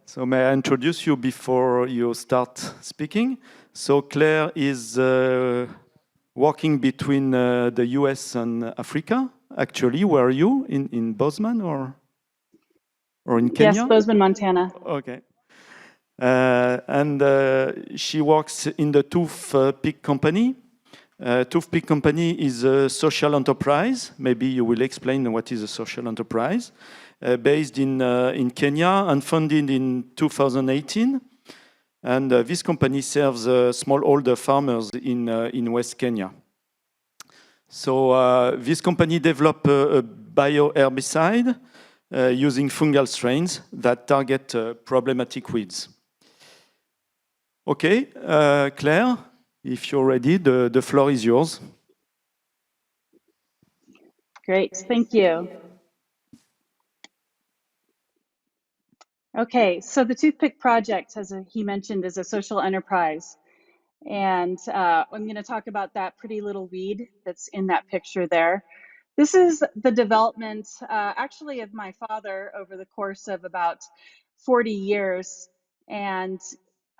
So may I introduce you before you start speaking? So Claire is working between the US and Africa. Actually, where are you? In Bozeman or in Kenya? Yes, Bozeman, Montana. Okay. And she works in the Toothpick Company. Toothpick Company is a social enterprise. Maybe you will explain what is a social enterprise. Based in Kenya and founded in 2018. And this company serves smallholder farmers in West Kenya. So this company developed a bioherbicide using fungal strains that target problematic weeds. Okay, Claire, if you're ready, the floor is yours. Great, thank you. Okay, so the Toothpick Project, as he mentioned, is a social enterprise. And I'm going to talk about that pretty little weed that's in that picture there. This is the development, actually, of my father over the course of about 40 years. And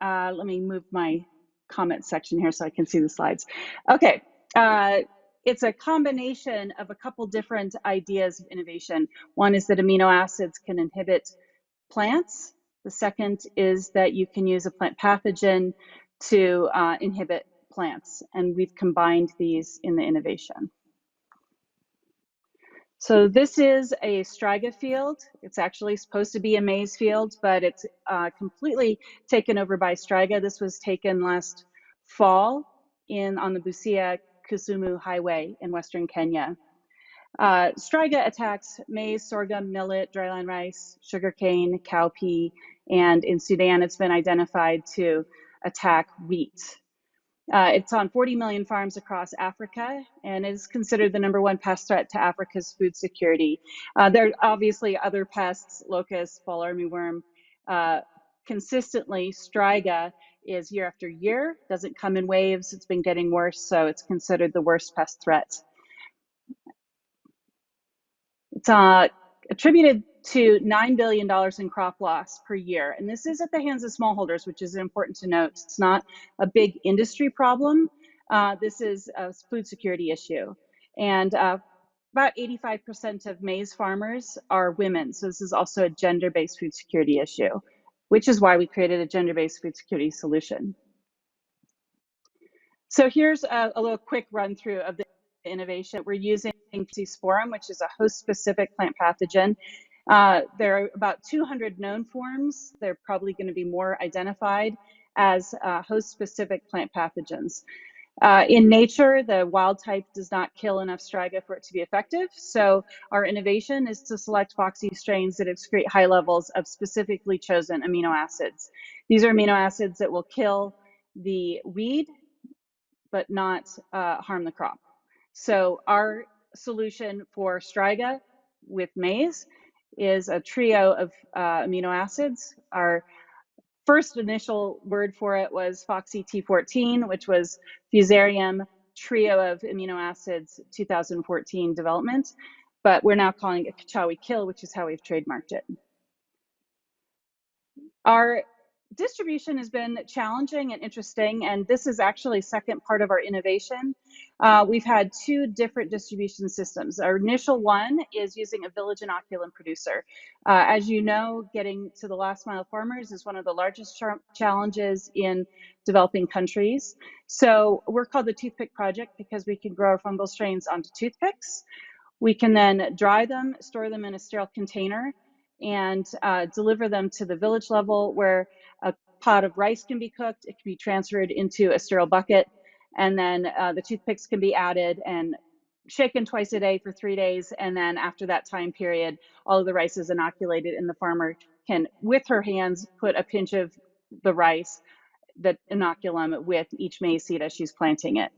let me move my comment section here so I can see the slides. Okay, it's a combination of a couple different ideas of innovation. One is that amino acids can inhibit plants. The second is that you can use a plant pathogen to inhibit plants, and we've combined these in the innovation. So this is a Striga field. It's actually supposed to be a maize field, but it's completely taken over by Striga. This was taken last fall on the Busia Kisumu Highway in Western Kenya. Striga attacks maize, sorghum, millet, dryland rice, sugarcane, cowpea, and in Sudan it's been identified to attack wheat. It's on 40 million farms across Africa and is considered the #1 pest threat to Africa's food security. There are obviously other pests, locusts, fall armyworm. Consistently, Striga is year after year, doesn't come in waves, it's been getting worse, so it's considered the worst pest threat. It's attributed to $9 billion in crop loss per year. And this is at the hands of smallholders, which is important to note. It's not a big industry problem. This is a food security issue. And about 85% of maize farmers are women. So this is also a gender-based food security issue, which is why we created a gender-based food security solution. So here's a little quick run through of the innovation. We're using Sporum, which is a host-specific plant pathogen. There are about 200 known forms. There are probably going to be more identified as host-specific plant pathogens. In nature, the wild type does not kill enough Striga for it to be effective. So our innovation is to select Foxy strains that excrete high levels of specifically chosen amino acids. These are amino acids that will kill the weed, but not harm the crop. So our solution for Striga with maize is a trio of amino acids. Our first initial word for it was Foxy T14, which was Fusarium trio of amino acids 2014 development, but we're now calling it Kachawi Kill, which is how we've trademarked it. Our distribution has been challenging and interesting, and this is actually the second part of our innovation. We've had two different distribution systems. Our initial one is using a village inoculum producer. As you know, getting to the last mile farmers is one of the largest challenges in developing countries. So we're called the Toothpick Project because we can grow our fungal strains onto toothpicks. We can then dry them, store them in a sterile container, and deliver them to the village level where a pot of rice can be cooked. It can be transferred into a sterile bucket, and then the toothpicks can be added and shaken twice a day for 3 days. And then after that time period, all of the rice is inoculated, and the farmer can, with her hands, put a pinch of the rice, the inoculum, with each maize seed as she's planting it.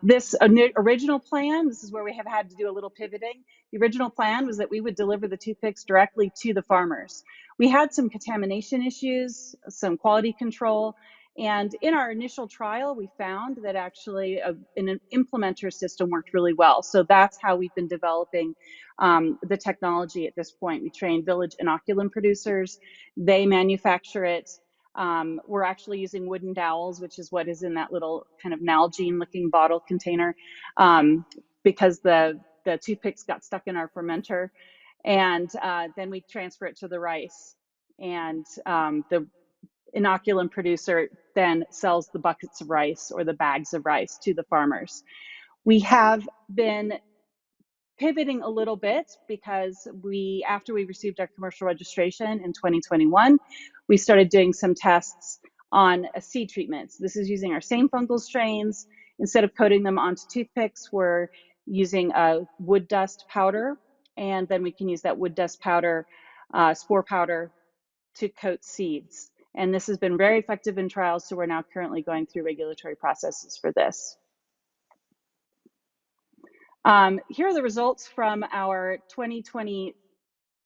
This original plan, this is where we have had to do a little pivoting. The original plan was that we would deliver the toothpicks directly to the farmers. We had some contamination issues, some quality control, And in our initial trial, we found that actually an implementer system worked really well. So that's how we've been developing the technology at this point. We train village inoculum producers. They manufacture it. We're actually using wooden dowels, which is what is in that little kind of Nalgene looking bottle container, because the toothpicks got stuck in our fermenter. And then we transfer it to the rice. And the inoculum producer then sells the buckets of rice or the bags of rice to the farmers. We have been pivoting a little bit because after we received our commercial registration in 2021, we started doing some tests on seed treatments. This is using our same fungal strains. Instead of coating them onto toothpicks, we're using a wood dust powder, and then we can use that wood dust powder, spore powder, to coat seeds. And this has been very effective in trials, so we're now currently going through regulatory processes for this. Here are the results from our 2020,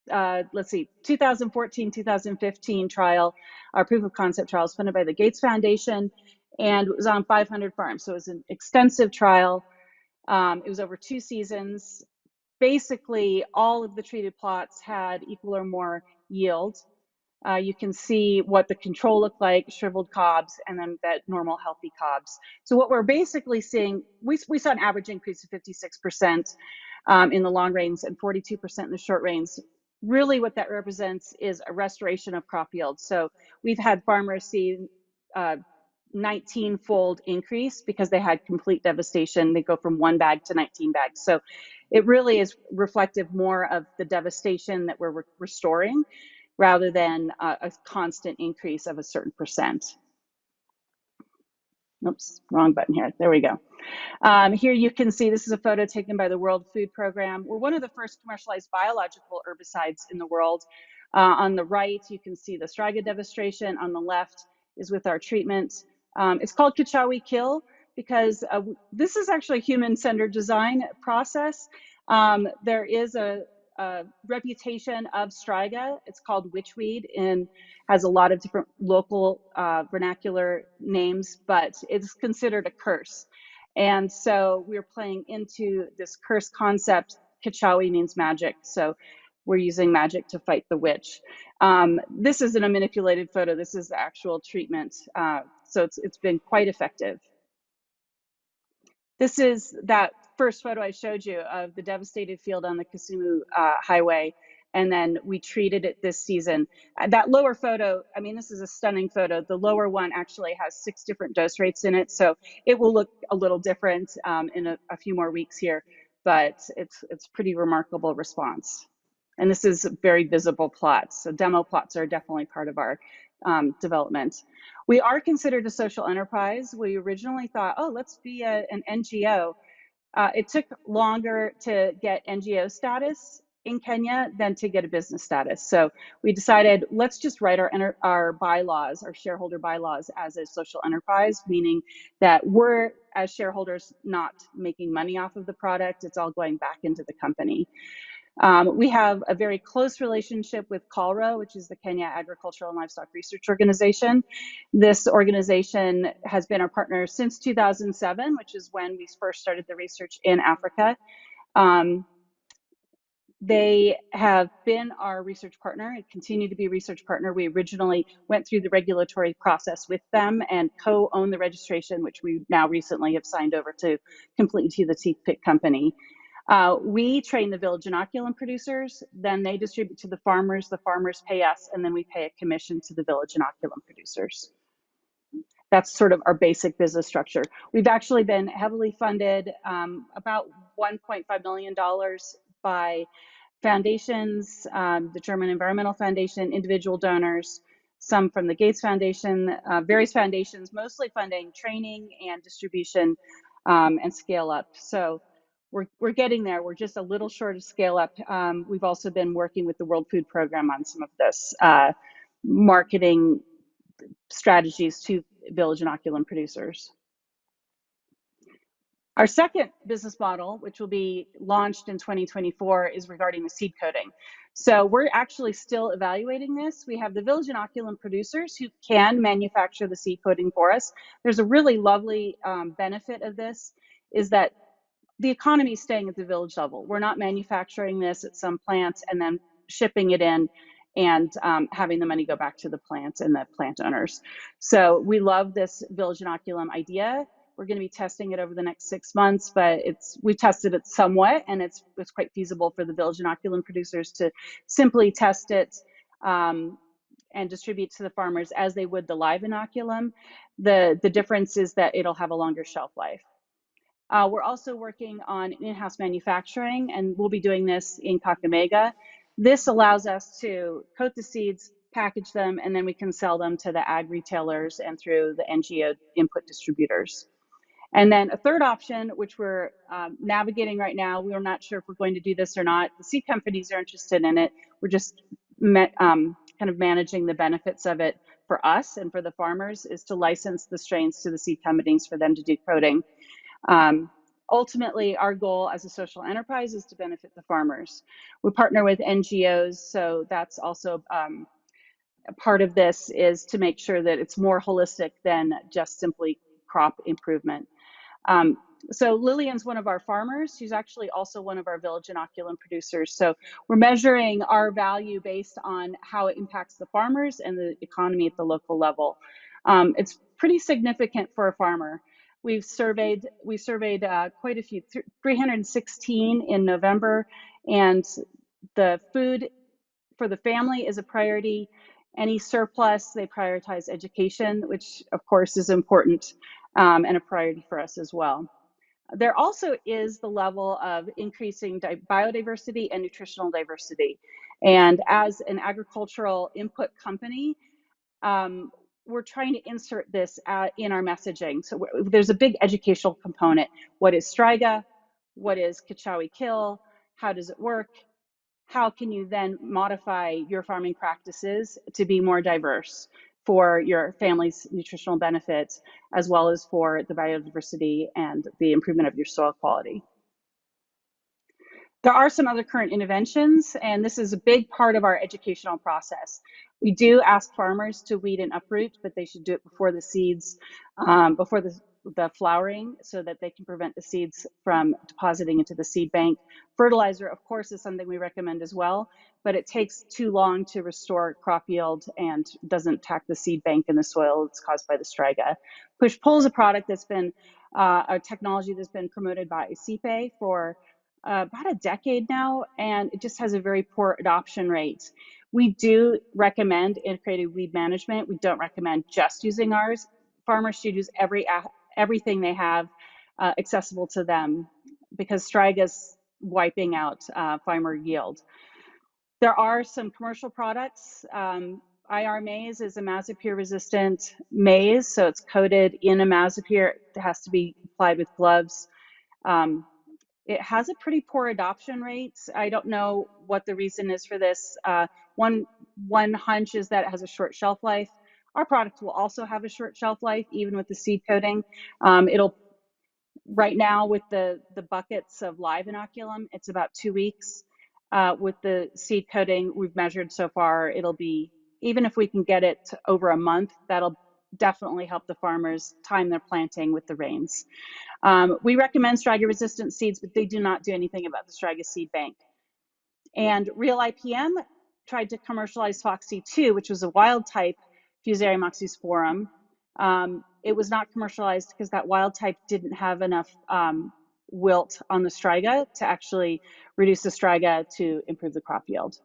2014, 2015 trial, our proof of concept trial is funded by the Gates Foundation, and it was on 500 farms. So it was an extensive trial. It was over 2 seasons. Basically, all of the treated plots had equal or more yield. You can see what the control looked like, shriveled cobs, and then that normal healthy cobs. So what we're basically seeing, we saw an average increase of 56% in the long rains and 42% in the short rains. Really what that represents is a restoration of crop yield. So we've had farmers see 19-fold increase because they had complete devastation. They go from 1 bag to 19 bags. So it really is reflective more of the devastation that we're restoring, rather than a constant increase of a certain percent. Oops, wrong button here. There we go. Here you can see, this is a photo taken by the World Food Program. We're one of the first commercialized biological herbicides in the world. On the right, you can see the Striga devastation. On the left is with our treatment. It's called Kachawi Kill because this is actually a human-centered design process. There is a reputation of Striga. It's called witchweed and has a lot of different local vernacular names, but it's considered a curse. And so we're playing into this curse concept. Kachawi means magic, so we're using magic to fight the witch. This isn't a manipulated photo. This is the actual treatment. So it's been quite effective. This is that first photo I showed you of the devastated field on the Kisumu Highway, and then we treated it this season. That lower photo, I mean, this is a stunning photo. The lower one actually has 6 different dose rates in it, so it will look a little different in a few more weeks here, but it's pretty remarkable response. And this is very visible plots, so demo plots are definitely part of our development. We are considered a social enterprise. We originally thought, oh, let's be an NGO. It took longer to get NGO status in Kenya than to get a business status. So we decided, let's just write our bylaws, our shareholder bylaws, as a social enterprise, meaning that we're, as shareholders, not making money off of the product. It's all going back into the company. We have a very close relationship with KALRO, which is the Kenya Agricultural and Livestock Research Organization. This organization has been our partner since 2007, which is when we first started the research in Africa. They have been our research partner and continue to be a research partner. We originally went through the regulatory process with them and co-own the registration, which we now recently have signed over to completely to the Toothpick Company. We train the village inoculum producers, then they distribute to the farmers pay us, and then we pay a commission to the village inoculum producers. That's sort of our basic business structure. We've actually been heavily funded, about $1.5 million by foundations, the German Environmental Foundation, individual donors, some from the Gates Foundation, various foundations, mostly funding training and distribution and scale up. So we're getting there. We're just a little short of scale up. We've also been working with the World Food Program on some of this marketing strategies to village inoculum producers. Our second business model, which will be launched in 2024, is regarding the seed coating. So we're actually still evaluating this. We have the village inoculum producers who can manufacture the seed coating for us. There's a really lovely benefit of this, is that the economy is staying at the village level. We're not manufacturing this at some plants and then shipping it in and having the money go back to the plants and the plant owners. So we love this village inoculum idea. We're going to be testing it over the next 6 months, but we've tested it somewhat, and it's quite feasible for the village inoculum producers to simply test it and distribute to the farmers as they would the live inoculum. The difference is that it'll have a longer shelf life. We're also working on in-house manufacturing, and we'll be doing this in Kakamega. This allows us to coat the seeds, package them, and then we can sell them to the ag retailers and through the NGO input distributors. And then a third option, which we're navigating right now, we're not sure if we're going to do this or not. The seed companies are interested in it. We're just kind of managing the benefits of it for us and for the farmers, is to license the strains to the seed companies for them to do coating. Ultimately, our goal as a social enterprise is to benefit the farmers. We partner with NGOs, so that's also a part of this, is to make sure that it's more holistic than just simply crop improvement. So Lillian's one of our farmers. She's actually also one of our village inoculum producers. So we're measuring our value based on how it impacts the farmers and the economy at the local level. It's pretty significant for a farmer. We surveyed quite a few, 316 in November, and the food for the family is a priority. Any surplus, they prioritize education, which of course is important and a priority for us as well. There also is the level of increasing biodiversity and nutritional diversity. And as an agricultural input company, we're trying to insert this in our messaging. So there's a big educational component. What is Striga? What is Kachawi Kill? How does it work? How can you then modify your farming practices to be more diverse for your family's nutritional benefits, as well as for the biodiversity and the improvement of your soil quality? There are some other current interventions, and this is a big part of our educational process. We do ask farmers to weed and uproot, but they should do it before the seeds, before the flowering, so that they can prevent the seeds from depositing into the seed bank. Fertilizer, of course, is something we recommend as well, but it takes too long to restore crop yield and doesn't attack the seed bank in the soil that's caused by the Striga. Push-pull is a product that's been a technology that's been promoted by CPE for about a decade now, and it just has a very poor adoption rate. We do recommend integrated weed management. We don't recommend just using ours. Farmers should use everything they have accessible to them, because Striga's wiping out farmer yield. There are some commercial products. IR maize is a Mazipure resistant maize, so it's coated in a Mazipure. It has to be applied with gloves. It has a pretty poor adoption rate. I don't know what the reason is for this. One hunch is that it has a short shelf life. Our product will also have a short shelf life, even with the seed coating. It'll right now with the buckets of live inoculum, it's about 2 weeks. With the seed coating we've measured so far, it'll be, even if we can get it to over a month, that'll definitely help the farmers time their planting with the rains. We recommend Striga resistant seeds, but they do not do anything about the Striga seed bank. And Real IPM tried to commercialize FOXC2, which was a wild type Fusarium oxysporum. It was not commercialized because that wild type didn't have enough wilt on the Striga to actually reduce the Striga to improve the crop yield.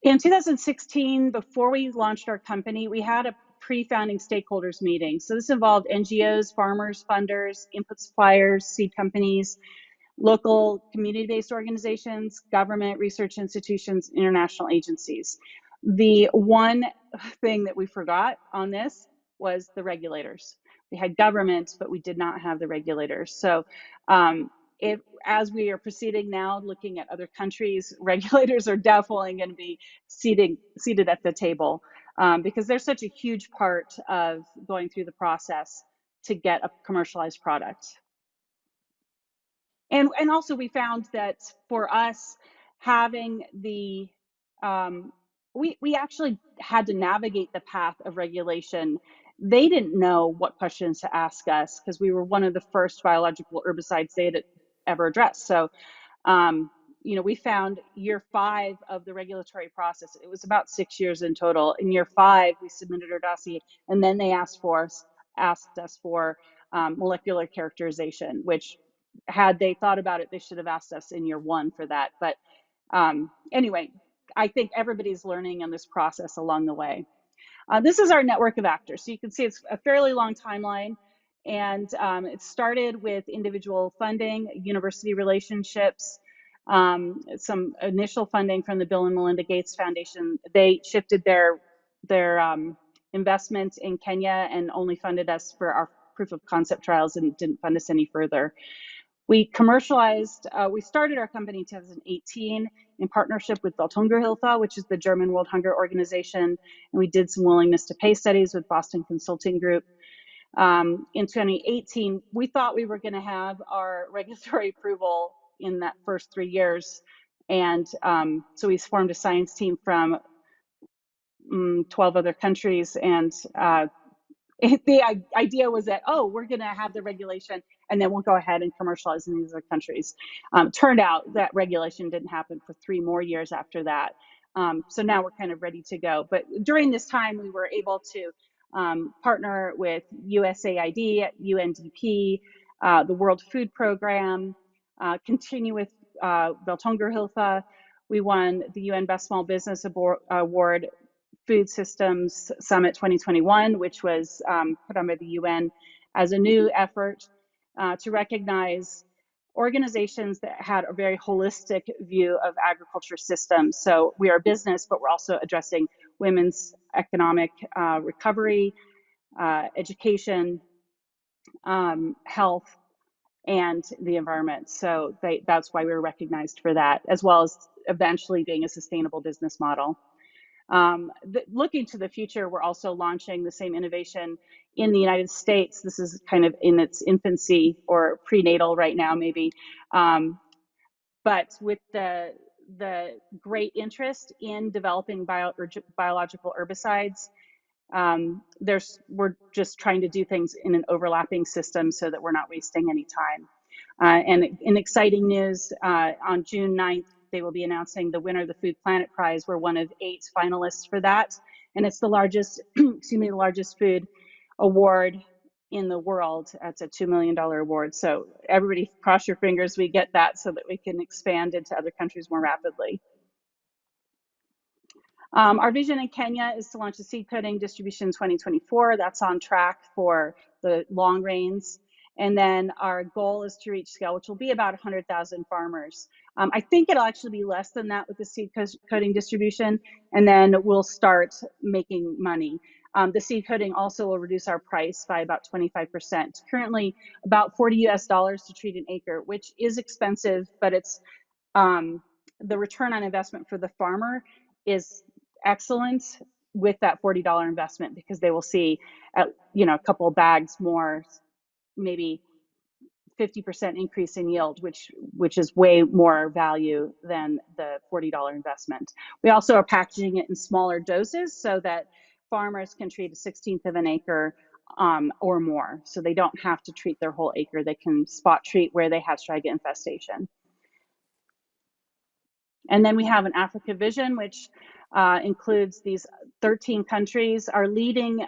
In 2016, before we launched our company, we had a pre-founding stakeholders meeting. So this involved NGOs, farmers, funders, input suppliers, seed companies, local community-based organizations, government, research institutions, international agencies. The one thing that we forgot on this was the regulators. We had government, but we did not have the regulators. So as we are proceeding now, looking at other countries, regulators are definitely going to be seated at the table. because they're such a huge part of going through the process to get a commercialized product. And also we found that for us, having the we actually had to navigate the path of regulation. They didn't know what questions to ask us because we were one of the first biological herbicides they had ever addressed. So you know, we found year 5 of the regulatory process, it was about 6 years in total. In year 5, we submitted our dossier, and then they asked us for molecular characterization, which had they thought about it, they should have asked us in year 1 for that. But anyway, I think everybody's learning in this process along the way. This is our network of actors. So you can see it's a fairly long timeline. And it started with individual funding, university relationships, some initial funding from the Bill and Melinda Gates Foundation. They shifted their investment in Kenya and only funded us for our proof of concept trials and didn't fund us any further. We commercialized, we started our company in 2018 in partnership with Welthungerhilfe, which is the German World Hunger Organization, and we did some willingness to pay studies with Boston Consulting Group. In 2018, we thought we were going to have our regulatory approval in that first 3 years, and so we formed a science team from 12 other countries, and the idea was that, oh, we're going to have the regulation and then we'll go ahead and commercialize in these other countries. Turned out that regulation didn't happen for 3 more years after that. So now we're kind of ready to go. But during this time, we were able to partner with USAID, UNDP, the World Food Program, continue with Welthungerhilfe. We won the UN Best Small Business Award Food Systems Summit 2021, which was put on by the UN as a new effort to recognize organizations that had a very holistic view of agriculture systems. So we are a business, but we're also addressing women's economic recovery, education, health, and the environment. So that's why we were recognized for that, as well as eventually being a sustainable business model. Looking to the future, we're also launching the same innovation in the United States. This is kind of in its infancy or prenatal right now, maybe. But with the great interest in developing biological herbicides, we're just trying to do things in an overlapping system so that we're not wasting any time. And in exciting news, on June 9th, they will be announcing the winner of the Food Planet Prize. We're one of 8 finalists for that. And it's the largest, excuse me, the largest food award in the world. It's a $2 million award. So everybody cross your fingers we get that so that we can expand into other countries more rapidly. Our vision in Kenya is to launch the seed coating distribution in 2024. That's on track for the long rains. And then our goal is to reach scale, which will be about 100,000 farmers. I think it'll actually be less than that with the seed coating distribution, and then we'll start making money. The seed coating also will reduce our price by about 25%. Currently, about $40 US to treat an acre, which is expensive, but it's the return on investment for the farmer is excellent with that $40 investment, because they will see a couple of bags more, maybe 50% increase in yield, which is way more value than the $40 investment. We also are packaging it in smaller doses so that farmers can treat a 1/16 of an acre or more. So they don't have to treat their whole acre. They can spot treat where they have Striga infestation. And then we have an Africa vision, which includes these 13 countries. Our leading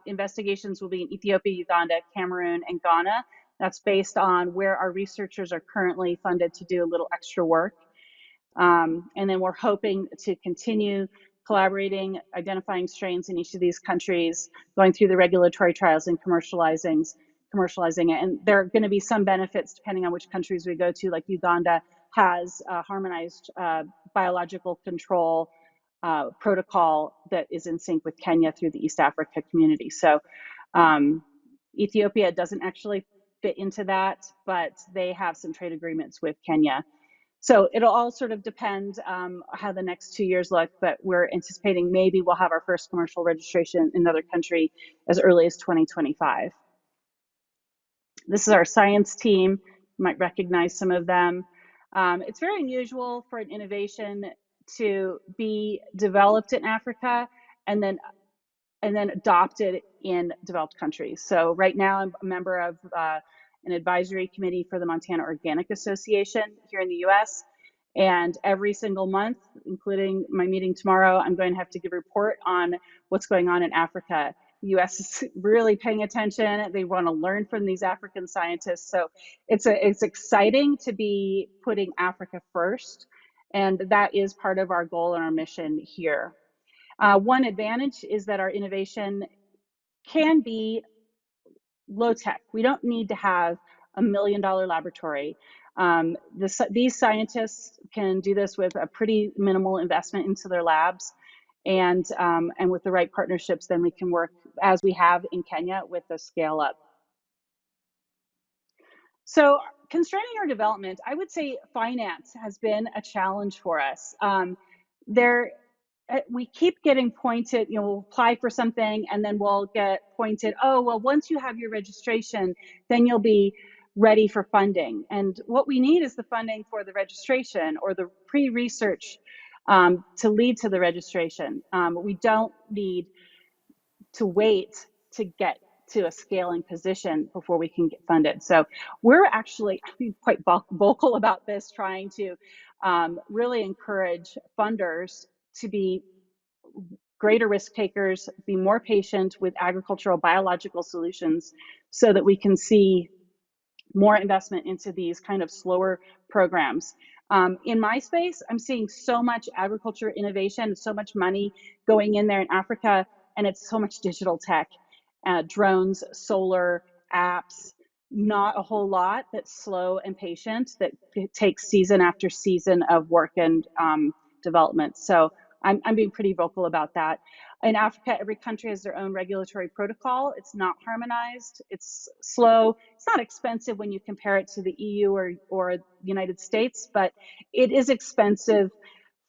investigations will be in Ethiopia, Uganda, Cameroon, and Ghana. That's based on where our researchers are currently funded to do a little extra work. And then we're hoping to continue collaborating, identifying strains in each of these countries, going through the regulatory trials and commercializing it. And there are going to be some benefits depending on which countries we go to, like Uganda has a harmonized biological control protocol that is in sync with Kenya through the East Africa community. So Ethiopia doesn't actually fit into that, but they have some trade agreements with Kenya. So it'll all sort of depend how the next 2 years look, but we're anticipating maybe we'll have our first commercial registration in another country as early as 2025. This is our science team. You might recognize some of them. It's very unusual for an innovation to be developed in Africa and then adopted in developed countries. So right now I'm a member of an advisory committee for the Montana Organic Association here in the US. And every single month, including my meeting tomorrow, I'm going to have to give a report on what's going on in Africa. The US is really paying attention. They want to learn from these African scientists. So it's exciting to be putting Africa first. And that is part of our goal and our mission here. One advantage is that our innovation can be low tech. We don't need to have $1 million laboratory. These scientists can do this with a pretty minimal investment into their labs, and with the right partnerships, then we can work as we have in Kenya with the scale up. So constraining our development, I would say finance has been a challenge for us. We keep getting pointed, we'll apply for something and then we'll get pointed, oh, well, once you have your registration, then you'll be ready for funding. And what we need is the funding for the registration or the pre-research to lead to the registration. We don't need to wait to get to a scaling position before we can get funded. So we're actually quite vocal about this, trying to really encourage funders to be greater risk takers, be more patient with agricultural biological solutions so that we can see more investment into these kind of slower programs. In my space, I'm seeing so much agriculture innovation, so much money going in there in Africa, and it's so much digital tech, drones, solar, apps, not a whole lot that's slow and patient, that takes season after season of work and development. So I'm being pretty vocal about that. In Africa, every country has their own regulatory protocol. It's not harmonized. It's slow. It's not expensive when you compare it to the EU or the United States, but it is expensive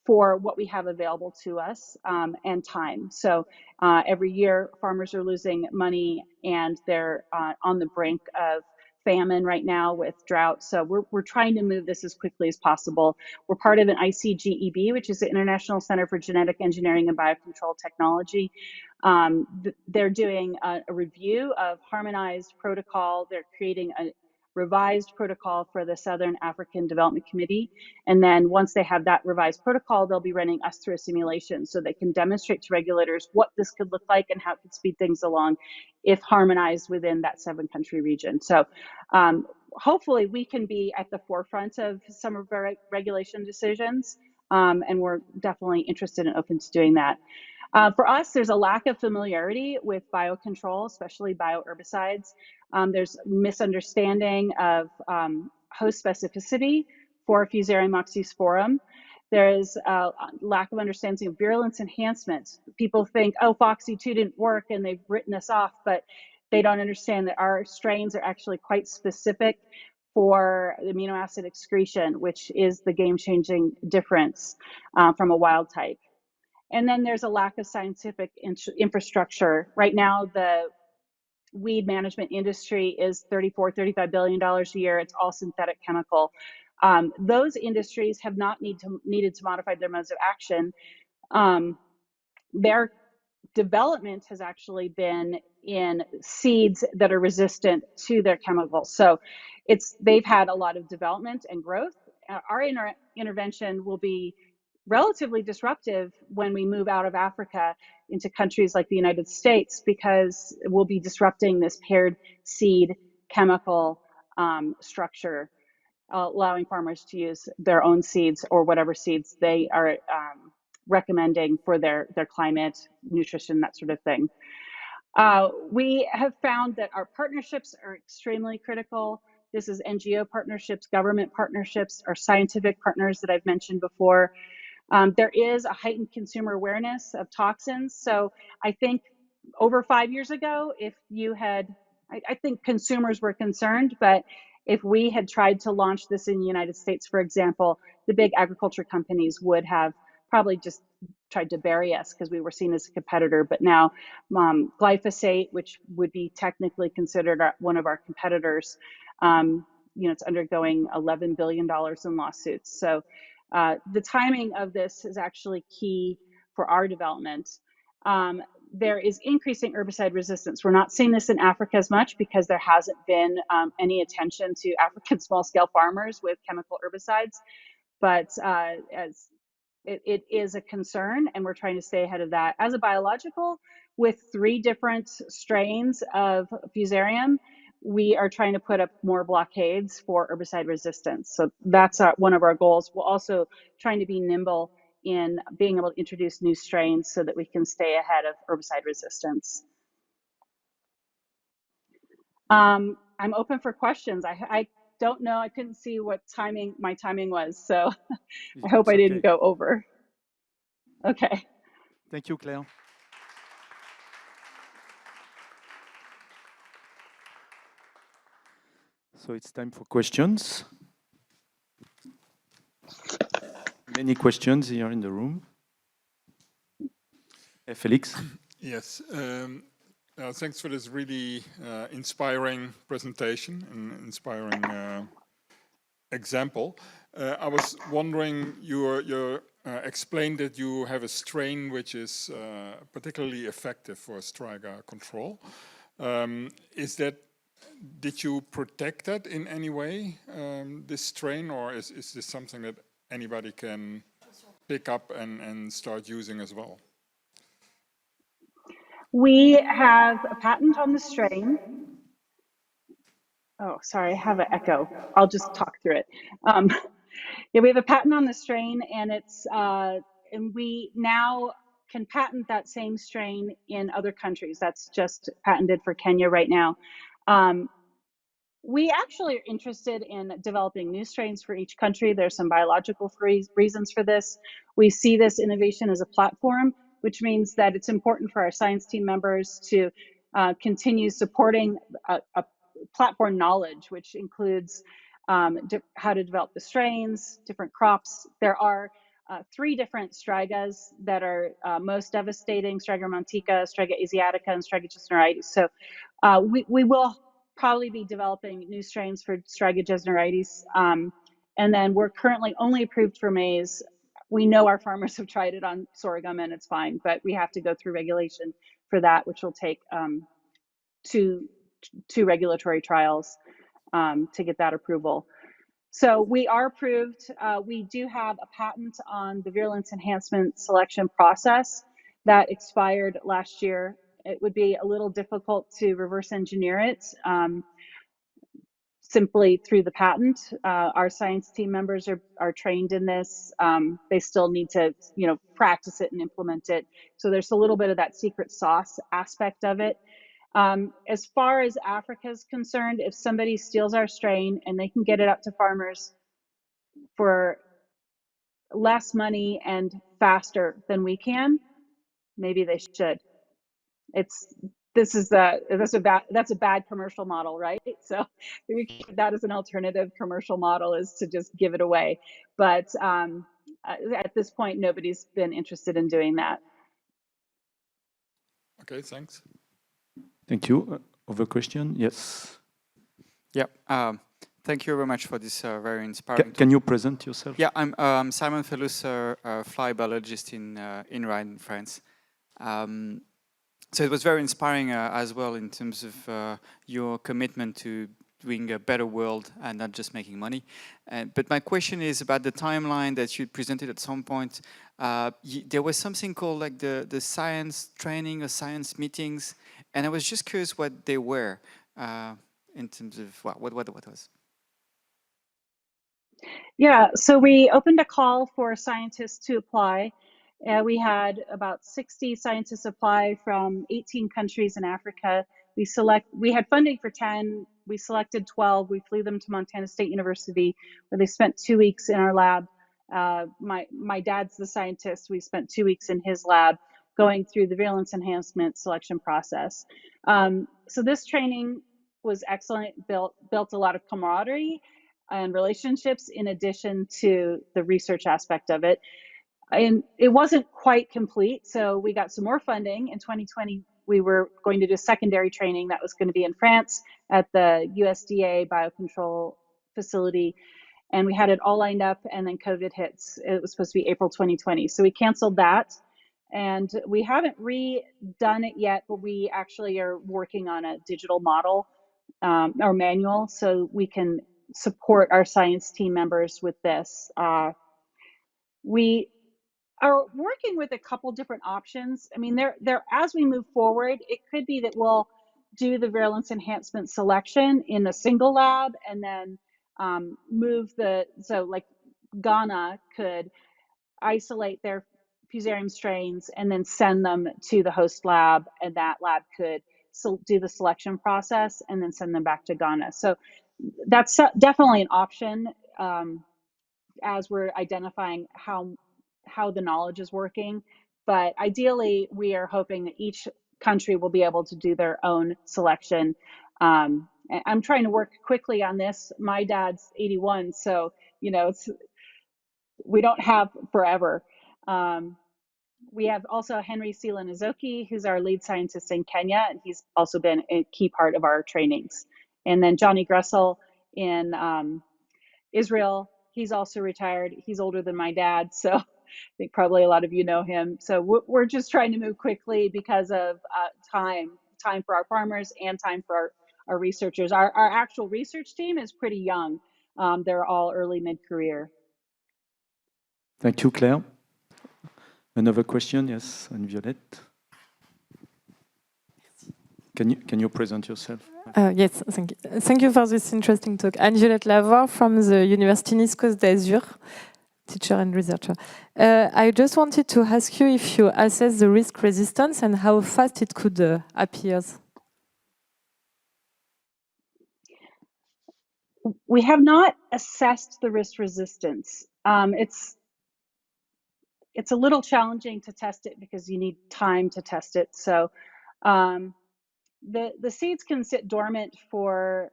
for what we have available to us and time. So every year, farmers are losing money and they're on the brink of famine right now with drought. So we're trying to move this as quickly as possible. We're part of an ICGEB, which is the International Center for Genetic Engineering and Biocontrol Technology. They're doing a review of harmonized protocol. They're creating a revised protocol for the Southern African Development Committee. And then once they have that revised protocol, they'll be running us through a simulation so they can demonstrate to regulators what this could look like and how it could speed things along if harmonized within that 7-country region. So hopefully we can be at the forefront of some of our regulation decisions. And we're definitely interested and open to doing that. For us, there's a lack of familiarity with biocontrol, especially bioherbicides. There's misunderstanding of host specificity for Fusarium oxysporum. There's a lack of understanding of virulence enhancement. People think, oh, Foxy 2 didn't work and they've written us off, but they don't understand that our strains are actually quite specific for the amino acid excretion, which is the game-changing difference from a wild type. And then there's a lack of scientific infrastructure. Right now, the weed management industry is $34–35 billion a year. It's all synthetic chemical. Those industries have not needed to modify their modes of action. Their development has actually been in seeds that are resistant to their chemicals. So they've had a lot of development and growth. Our intervention will be relatively disruptive when we move out of Africa into countries like the United States, because we'll be disrupting this paired seed chemical structure, allowing farmers to use their own seeds or whatever seeds they are recommending for their climate, nutrition, that sort of thing. We have found that our partnerships are extremely critical. This is NGO partnerships, government partnerships, our scientific partners that I've mentioned before. There is a heightened consumer awareness of toxins. So I think over 5 years ago, if you had, I think consumers were concerned, but If we had tried to launch this in the United States, for example, the big agriculture companies would have probably just tried to bury us because we were seen as a competitor. But now glyphosate, which would be technically considered one of our competitors, it's undergoing $11 billion in lawsuits. So the timing of this is actually key for our development. There is increasing herbicide resistance. We're not seeing this in Africa as much because there hasn't been any attention to African small-scale farmers with chemical herbicides. But as it is a concern, and we're trying to stay ahead of that. As a biological, with 3 different strains of Fusarium, we are trying to put up more blockades for herbicide resistance. So that's one of our goals. We're also trying to be nimble in being able to introduce new strains so that we can stay ahead of herbicide resistance. I'm open for questions. I don't know. I couldn't see what my timing was, so I hope I didn't go over. Okay. Thank you, Claire. So it's time for questions. Many questions here in the room. Felix? Yes. Thanks for this really inspiring presentation and inspiring example. I was wondering, you explained that you have a strain which is particularly effective for Striga control. Did you protect that in any way, this strain, or is this something that anybody can pick up and start using as well? We have a patent on the strain. Oh, sorry, I have an echo. I'll just talk through it. Yeah, we have a patent on the strain, and and we now can patent that same strain in other countries. That's just patented for Kenya right now. We actually are interested in developing new strains for each country. There's some biological reasons for this. We see this innovation as a platform, which means that it's important for our science team members to continue supporting a platform knowledge, which includes how to develop the strains, different crops. There are 3 different Strigas that are most devastating: Striga romantica, Striga asiatica, and Striga gesneritis. So we will probably be developing new strains for Striga gesneritis. And then we're currently only approved for maize. We know our farmers have tried it on sorghum and it's fine, but we have to go through regulation for that, which will take 2 regulatory trials to get that approval. So we are approved. We do have a patent on the virulence enhancement selection process that expired last year. It would be a little difficult to reverse engineer it simply through the patent. Our science team members are trained in this. They still need to, practice it and implement it. So there's a little bit of that secret sauce aspect of it. As far as Africa is concerned, if somebody steals our strain and they can get it up to farmers for less money and faster than we can, maybe they should. That's a bad commercial model, right? So that is an alternative commercial model, is to just give it away. But at this point, nobody's been interested in doing that. Okay, thanks. Thank you. Other question? Yes. Yeah. Thank you very much for this very inspiring. Can you present yourself? Yeah, I'm Simon Fellus, a fly biologist in Rennes, France. So it was very inspiring as well in terms of your commitment to doing a better world and not just making money. But my question is about the timeline that you presented at some point. There was something called like the science training or science meetings, and I was just curious what they were in terms of what was. Yeah, so we opened a call for scientists to apply. We had about 60 scientists apply from 18 countries in Africa. We had funding for 10. We selected 12. We flew them to Montana State University, where they spent 2 weeks in our lab. My dad's the scientist. We spent 2 weeks in his lab going through the virulence enhancement selection process. So this training was excellent, built a lot of camaraderie and relationships in addition to the research aspect of it. And it wasn't quite complete, so we got some more funding. In 2020, we were going to do secondary training that was going to be in France at the USDA biocontrol facility, and we had it all lined up, and then COVID hits. It was supposed to be April 2020, so we canceled that. And we haven't redone it yet, but we actually are working on a digital model or manual so we can support our science team members with this. We are working with a couple different options. I mean, as we move forward, it could be that we'll do the virulence enhancement selection in a single lab and then so like Ghana could isolate their fusarium strains and then send them to the host lab, and that lab could do the selection process and then send them back to Ghana. So that's definitely an option as we're identifying how the knowledge is working. But ideally, we are hoping that each country will be able to do their own selection. I'm trying to work quickly on this. My dad's 81, so we don't have forever. We have also Henry Sila Nizoki, who's our lead scientist in Kenya, and he's also been a key part of our trainings. And then Johnny Gressel in Israel, he's also retired. He's older than my dad, so I think probably a lot of you know him. So we're just trying to move quickly because of time for our farmers and time for our researchers. Our actual research team is pretty young. They're all early mid-career. Thank you, Claire. Another question, yes, and Violette. Can you present yourself? Yes, thank you. Thank you for this interesting talk. I'm Violette Lavore from the University Nice Côte d'Azur, teacher and researcher. I just wanted to ask you if you assess the risk resistance and how fast it could appear. We have not assessed the risk resistance. It's a little challenging to test it because you need time to test it. So the seeds can sit dormant for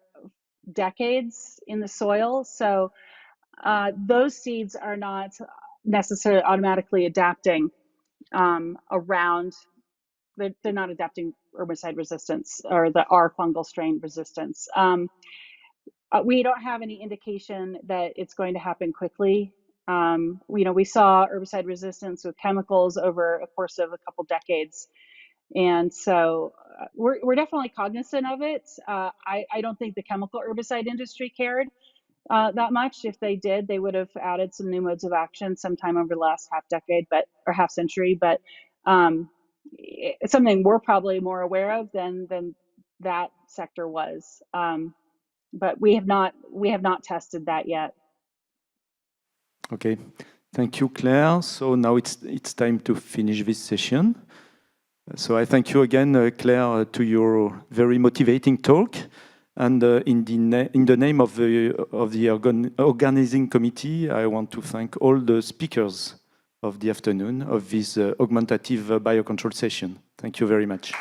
decades in the soil. So those seeds are not necessarily automatically adapting around. They're not adapting herbicide resistance or the R fungal strain resistance. We don't have any indication that it's going to happen quickly. We saw herbicide resistance with chemicals over a course of a couple decades. And so we're definitely cognizant of it. I don't think the chemical herbicide industry cared that much. If they did, they would have added some new modes of action sometime over the last half century. But it's something we're probably more aware of than that sector was. But we have not tested that yet. Okay, thank you, Claire. So now it's time to finish this session. So I thank you again, Claire, to your very motivating talk. And in the name of the organizing committee, I want to thank all the speakers of the afternoon of this augmentative biocontrol session. Thank you very much.